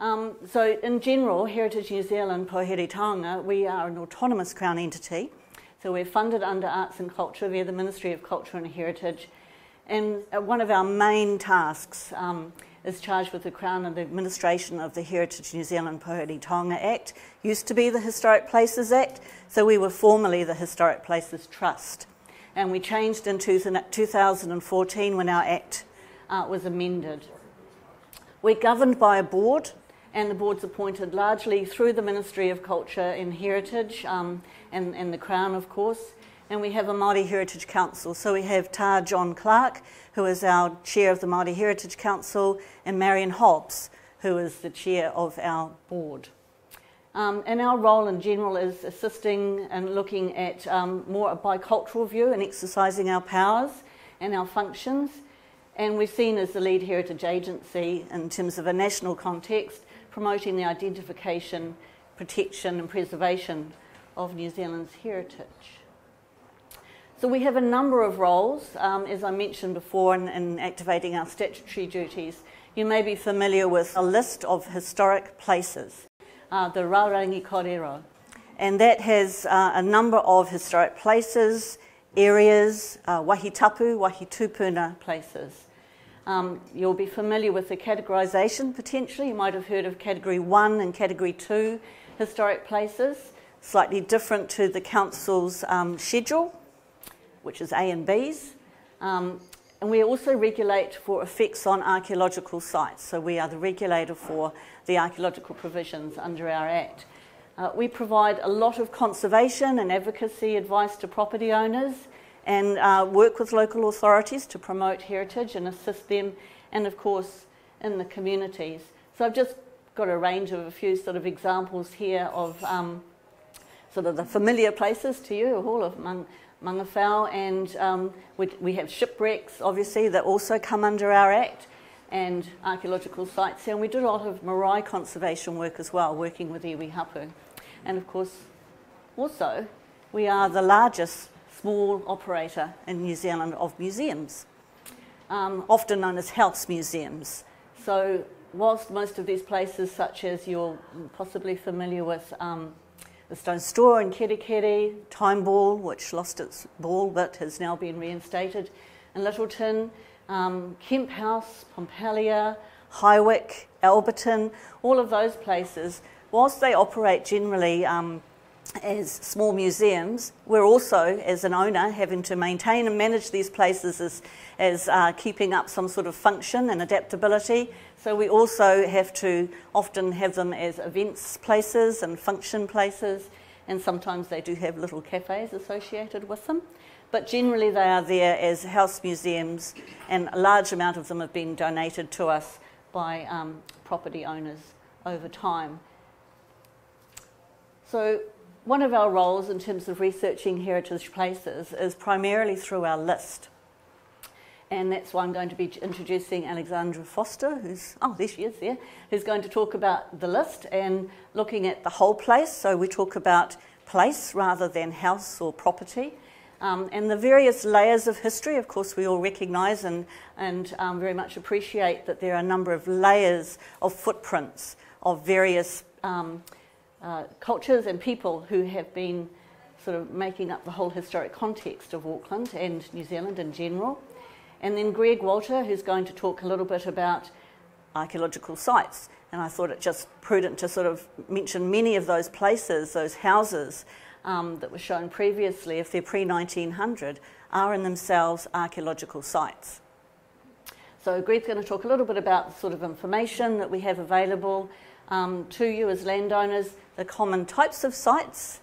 So in general, Heritage New Zealand, Pohere Taonga, we are an autonomous Crown entity. So we're funded under Arts and Culture via the Ministry of Culture and Heritage. And one of our main tasks is charged with the Crown and the administration of the Heritage New Zealand Pohere Taonga Act. Used to be the Historic Places Act, so we were formerly the Historic Places Trust. And we changed in 2014 when our Act was amended. We're governed by a board, and the board's appointed largely through the Ministry of Culture and Heritage and the Crown, of course. And we have a Māori Heritage Council. So we have Ta John Clark, who is our chair of the Māori Heritage Council, and Marion Hobbs, who is the chair of our board. And our role in general is assisting and looking at more a bicultural view and exercising our powers and our functions. And we're seen as the lead heritage agency in terms of a national context, promoting the identification, protection and preservation of New Zealand's heritage. So we have a number of roles, as I mentioned before, in activating our statutory duties. You may be familiar with a list of historic places, the Raurangi Kōrero. And that has a number of historic places, areas, wahi tapu, wahi tupuna places. You'll be familiar with the categorisation potentially. You might have heard of Category 1 and Category 2 historic places, slightly different to the Council's schedule, which is A and B's. And we also regulate for effects on archaeological sites. So we are the regulator for the archaeological provisions under our Act. We provide a lot of conservation and advocacy advice to property owners and work with local authorities to promote heritage and assist them, and of course in the communities. So I've just got a range of a few sort of examples here of sort of the familiar places to you, all of Mangawhau, and we have shipwrecks obviously that also come under our Act, and archaeological sites here, and we do a lot of marae conservation work as well, working with iwi hapu. And of course also we are the largest small operator in New Zealand of museums, often known as house museums. So whilst most of these places, such as you're possibly familiar with the Stone Store in Kerikeri, Time Ball, which lost its ball but has now been reinstated in Littleton, Kemp House, Pompelia, Highwick, Alberton, all of those places, whilst they operate generally as small museums, we're also, as an owner, having to maintain and manage these places as keeping up some sort of function and adaptability. So we also have to often have them as events places and function places, and sometimes they do have little cafes associated with them. But generally they are there as house museums, and a large amount of them have been donated to us by property owners over time. So one of our roles in terms of researching heritage places is primarily through our list. And that's why I'm going to be introducing Alexandra Foster, who's, oh, there she is there, who's going to talk about the list and looking at the whole place. So we talk about place rather than house or property. And the various layers of history, of course, we all recognise and very much appreciate that there are a number of layers of footprints of various cultures and people who have been sort of making up the whole historic context of Auckland and New Zealand in general. And then Greg Walter, who's going to talk a little bit about archaeological sites. And I thought it just prudent to sort of mention many of those places, those houses that were shown previously, if they're pre-1900, are in themselves archaeological sites. So Greg's going to talk a little bit about the sort of information that we have available to you as landowners, the common types of sites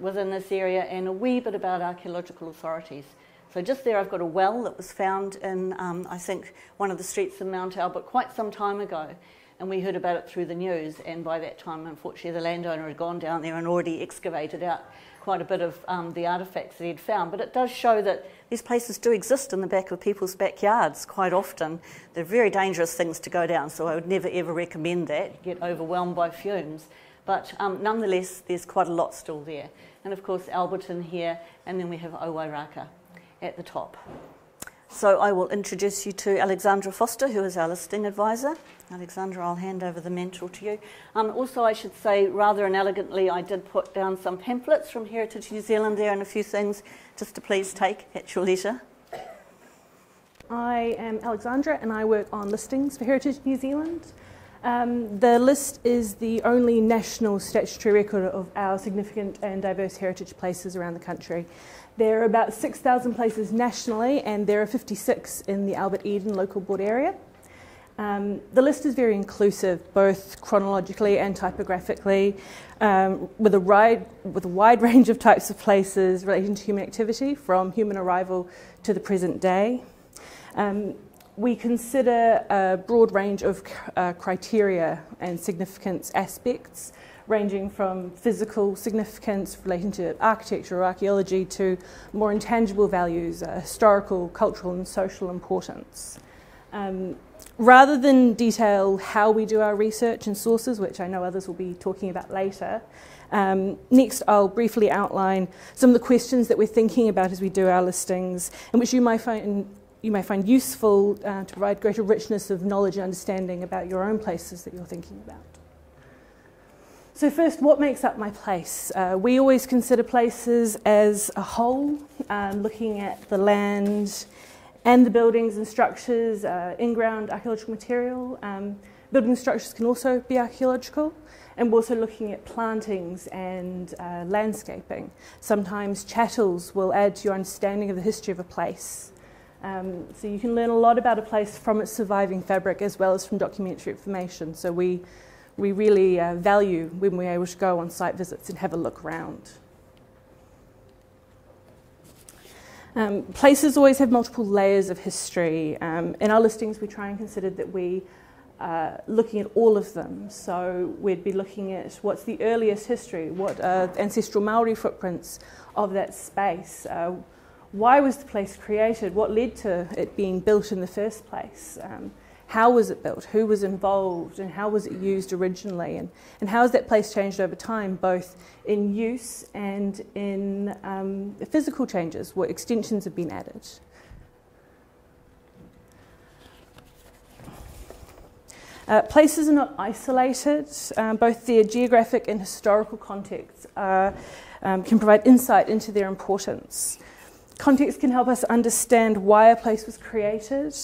within this area, and a wee bit about archaeological authorities. So just there I've got a well that was found in, I think, one of the streets in Mount Albert quite some time ago, and we heard about it through the news, and by that time, unfortunately, the landowner had gone down there and already excavated out quite a bit of the artefacts that he'd found. But it does show that these places do exist in the back of people's backyards quite often. They're very dangerous things to go down, so I would never ever recommend that, get overwhelmed by fumes. But nonetheless, there's quite a lot still there. And of course, Alberton here, and then we have Owairaka at the top. So I will introduce you to Alexandra Foster, who is our listing advisor. Alexandra, I'll hand over the mantle to you. Also, I should say, rather inelegantly, I did put down some pamphlets from Heritage New Zealand there and a few things just to please take at your leisure. I am Alexandra and I work on listings for Heritage New Zealand. The list is the only national statutory record of our significant and diverse heritage places around the country. There are about 6,000 places nationally and there are 56 in the Albert Eden local board area. The list is very inclusive, both chronologically and typographically, with a wide range of types of places relating to human activity, from human arrival to the present day. We consider a broad range of criteria and significance aspects, ranging from physical significance relating to architecture or archaeology to more intangible values, historical, cultural and social importance. Rather than detail how we do our research and sources, which I know others will be talking about later, next I'll briefly outline some of the questions that we're thinking about as we do our listings, and which you may find useful to provide greater richness of knowledge and understanding about your own places that you're thinking about. So first, what makes up my place? We always consider places as a whole, looking at the land and the buildings and structures, in-ground archaeological material. Building structures can also be archaeological, and we're also looking at plantings and landscaping. Sometimes chattels will add to your understanding of the history of a place. So you can learn a lot about a place from its surviving fabric as well as from documentary information. So we really value when we're able to go on site visits and have a look around. Places always have multiple layers of history. In our listings we try and consider that we are looking at all of them. So we'd be looking at what's the earliest history, what are ancestral Maori footprints of that space. Why was the place created? What led to it being built in the first place? How was it built? Who was involved? And how was it used originally? And how has that place changed over time, both in use and in physical changes, where extensions have been added? Places are not isolated. Both their geographic and historical contexts can provide insight into their importance. Context can help us understand why a place was created,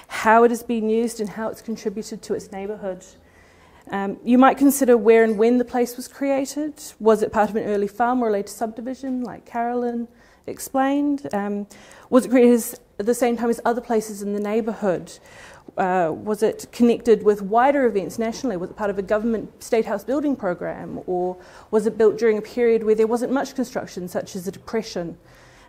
how it has been used and how it's contributed to its neighbourhood. You might consider where and when the place was created. Was it part of an early farm or a later subdivision, like Carolyn explained? Was it created at the same time as other places in the neighbourhood? Was it connected with wider events nationally? Was it part of a government state house building program? Or was it built during a period where there wasn't much construction, such as the Depression?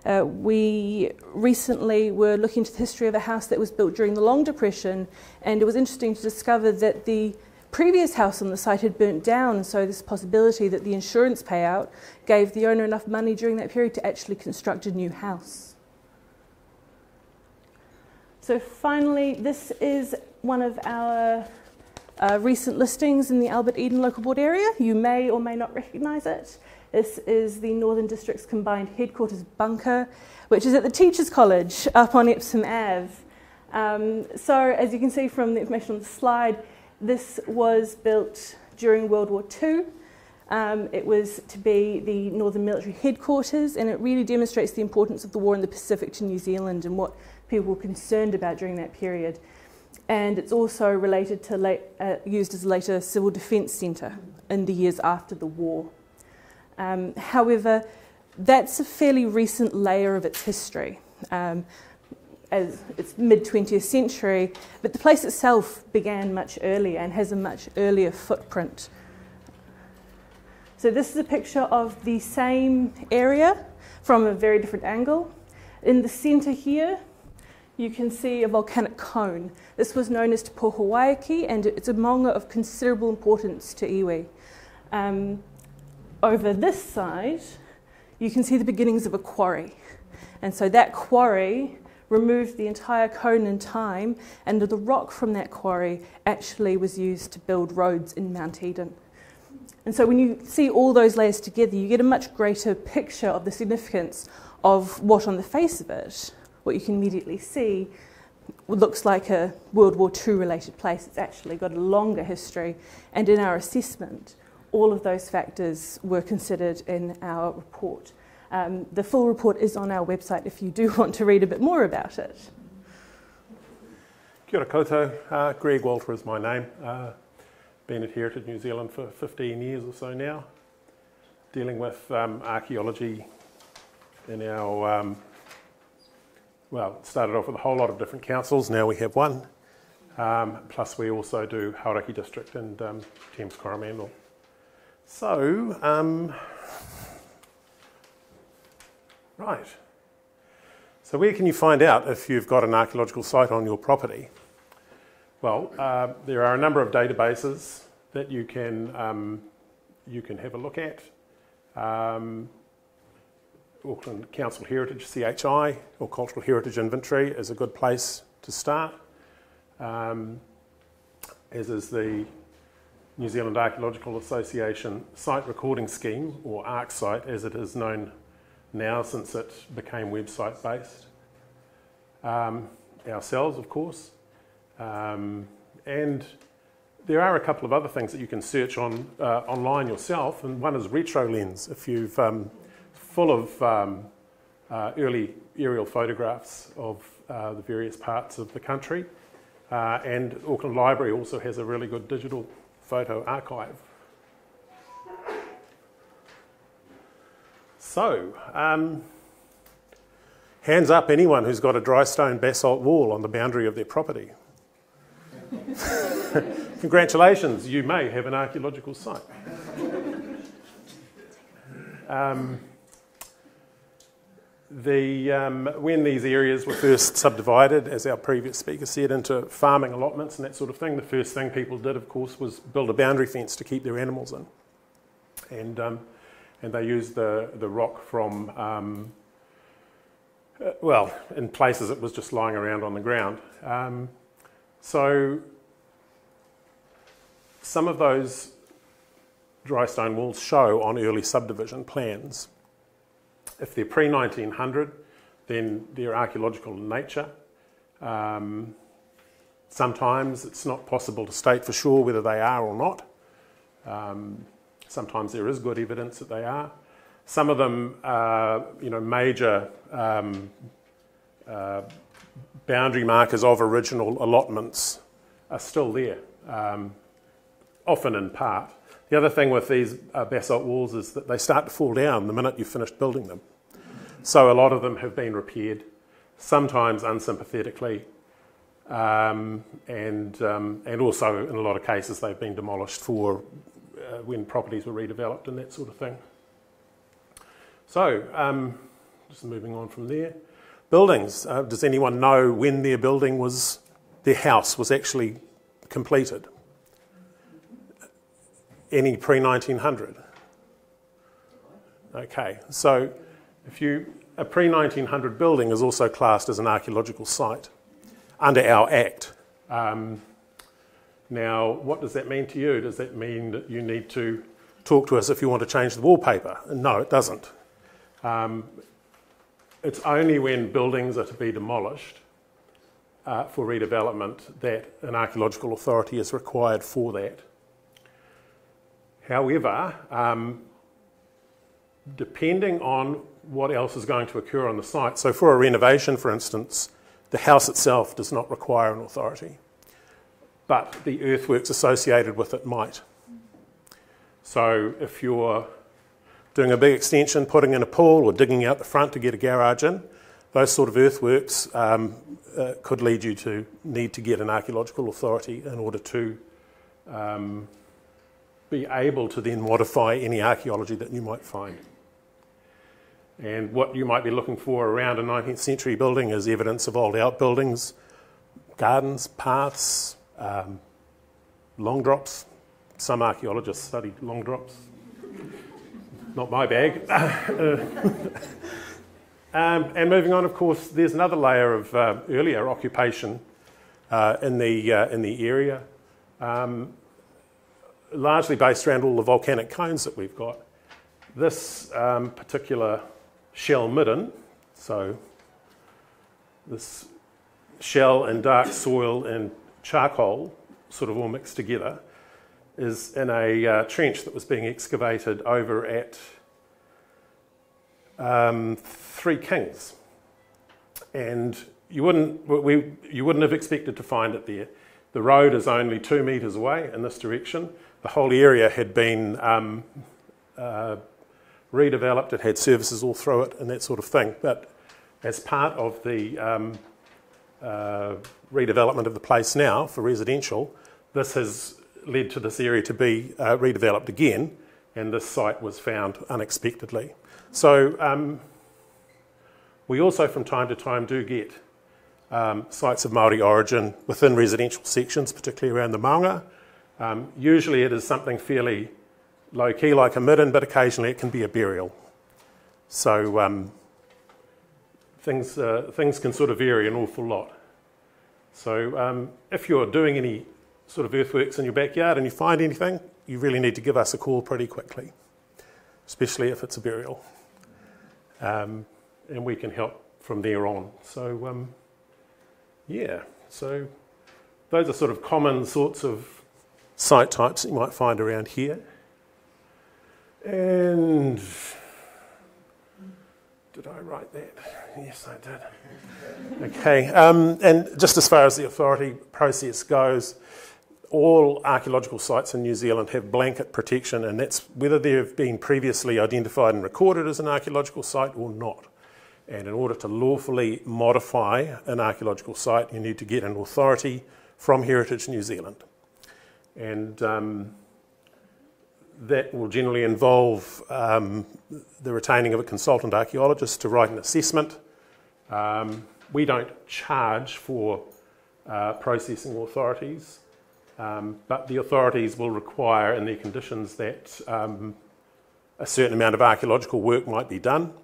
We recently were looking into the history of a house that was built during the Long Depression, and it was interesting to discover that the previous house on the site had burnt down, so this possibility that the insurance payout gave the owner enough money during that period to actually construct a new house. So finally, this is one of our recent listings in the Albert Eden local board area. You may or may not recognise it. This is the Northern District's combined headquarters bunker, which is at the Teachers College up on Epsom Ave. So as you can see from the information on the slide, this was built during World War II. It was to be the Northern Military Headquarters, and it really demonstrates the importance of the war in the Pacific to New Zealand and what people were concerned about during that period. And it's also related to used as a later civil defence centre in the years after the war. However, that's a fairly recent layer of its history, as it's mid-20th century, but the place itself began much earlier and has a much earlier footprint. So this is a picture of the same area from a very different angle. In the centre here, you can see a volcanic cone. This was known as Te Poho Waiaki, and it's a maunga of considerable importance to iwi. Over this side, you can see the beginnings of a quarry. And so that quarry removed the entire cone in time, and the rock from that quarry actually was used to build roads in Mount Eden. And so when you see all those layers together, you get a much greater picture of the significance of what on the face of it what you can immediately see looks like a World War II related place. It's actually got a longer history, and in our assessment, all of those factors were considered in our report. The full report is on our website if you do want to read a bit more about it. Kia ora koutou, Greg Walter is my name. Been at Heritage New Zealand for 15 years or so now, dealing with archaeology in our, well, it started off with a whole lot of different councils, now we have one, plus we also do Hauraki District and Thames Coromandel. So, right. So where can you find out if you've got an archaeological site on your property? Well, there are a number of databases that you can have a look at. Auckland Council Heritage, CHI, or Cultural Heritage Inventory is a good place to start, as is the New Zealand Archaeological Association Site Recording Scheme, or ArcSite as it is known now since it became website based. Ourselves, of course. And there are a couple of other things that you can search on online yourself, and one is RetroLens. If you've full of early aerial photographs of the various parts of the country, and Auckland Library also has a really good digital photo archive. So, hands up anyone who's got a dry stone basalt wall on the boundary of their property. Congratulations, you may have an archaeological site. When these areas were first subdivided, as our previous speaker said, into farming allotments and that sort of thing, the first thing people did, of course, was build a boundary fence to keep their animals in. And they used the rock from, well, in places it was just lying around on the ground. So some of those dry stone walls show on early subdivision plans. If they're pre-1900, then they're archaeological in nature. Sometimes it's not possible to state for sure whether they are or not. Sometimes there is good evidence that they are. Some of them, major boundary markers of original allotments are still there, often in part. The other thing with these basalt walls is that they start to fall down the minute you've finished building them. So a lot of them have been repaired, sometimes unsympathetically, and also in a lot of cases they've been demolished for when properties were redeveloped and that sort of thing. So, just moving on from there. Buildings. Does anyone know when their house was actually completed? Any pre-1900? Okay, so a pre-1900 building is also classed as an archaeological site under our Act. Now, what does that mean to you? Does that mean that you need to talk to us if you want to change the wallpaper? No, it doesn't. It's only when buildings are to be demolished for redevelopment that an archaeological authority is required for that. However, depending on what else is going to occur on the site, so for a renovation, for instance, the house itself does not require an authority, but the earthworks associated with it might. So if you're doing a big extension, putting in a pool or digging out the front to get a garage in, those sort of earthworks could lead you to need to get an archaeological authority in order to be able to then modify any archaeology that you might find. And what you might be looking for around a 19th century building is evidence of old outbuildings, gardens, paths, long drops. Some archaeologists studied long drops. Not my bag. And moving on, of course, there's another layer of earlier occupation in the area, largely based around all the volcanic cones that we've got. This particular shell midden, so this shell and dark soil and charcoal sort of all mixed together, is in a trench that was being excavated over at Three Kings. And you wouldn't have expected to find it there. The road is only 2 metres away in this direction. The whole area had been redeveloped. It had services all through it and that sort of thing. But as part of the redevelopment of the place now for residential, this has led to this area to be redeveloped again, and this site was found unexpectedly. So we also from time to time do get sites of Māori origin within residential sections, particularly around the maunga. Usually it is something fairly low-key like a midden, but occasionally it can be a burial. So things can sort of vary an awful lot. So if you're doing any sort of earthworks in your backyard and you find anything, you really need to give us a call pretty quickly, especially if it's a burial. And we can help from there on. So yeah, so those are sort of common sorts of site types that you might find around here. And did I write that? Yes, I did. Okay, and just as far as the authority process goes, all archaeological sites in New Zealand have blanket protection, and that's whether they've been previously identified and recorded as an archaeological site or not. And in order to lawfully modify an archaeological site, you need to get an authority from Heritage New Zealand. And that will generally involve the retaining of a consultant archaeologist to write an assessment. We don't charge for processing authorities, but the authorities will require in their conditions that a certain amount of archaeological work might be done,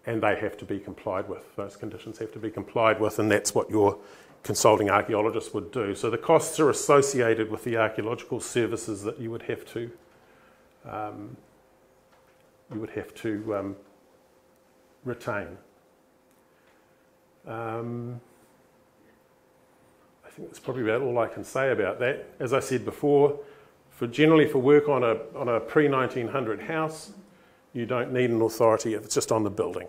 and they have to be complied with. Those conditions have to be complied with, and that's what your consulting archaeologist would do. So the costs are associated with the archaeological services that you would have to retain. I think that's probably about all I can say about that. As I said before, generally for work on a pre-1900 house, you don't need an authority if it's just on the building.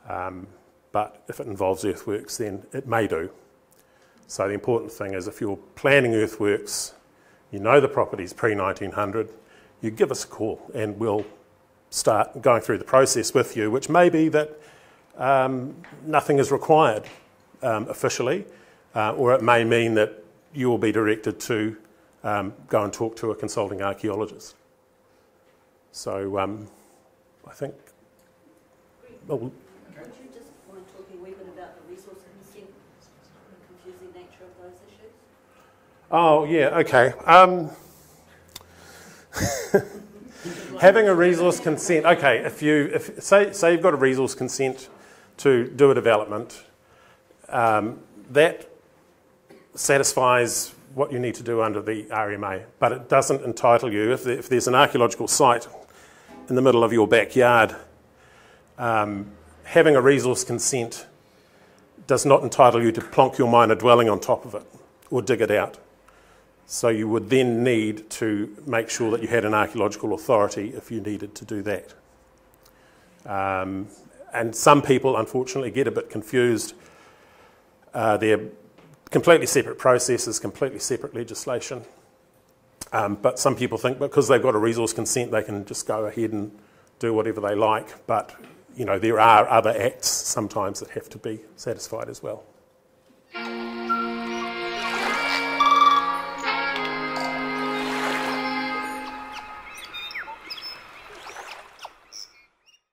But if it involves earthworks, then it may do. So the important thing is if you're planning earthworks, you know the property's pre-1900, you give us a call and we'll start going through the process with you, which may be that nothing is required officially, or it may mean that you will be directed to go and talk to a consulting archaeologist. So I think... Would you just mind talking a wee bit about the resource consent, the confusing nature of those issues? Oh, yeah, okay. Having a resource consent, okay, if say you've got a resource consent to do a development, that satisfies what you need to do under the RMA, but it doesn't entitle you, if there's an archaeological site in the middle of your backyard, having a resource consent does not entitle you to plonk your minor dwelling on top of it or dig it out. So you would then need to make sure that you had an archaeological authority if you needed to do that. And some people, unfortunately, get a bit confused. They're completely separate processes, completely separate legislation. But some people think because they've got a resource consent, they can just go ahead and do whatever they like. But, you know, there are other acts sometimes that have to be satisfied as well.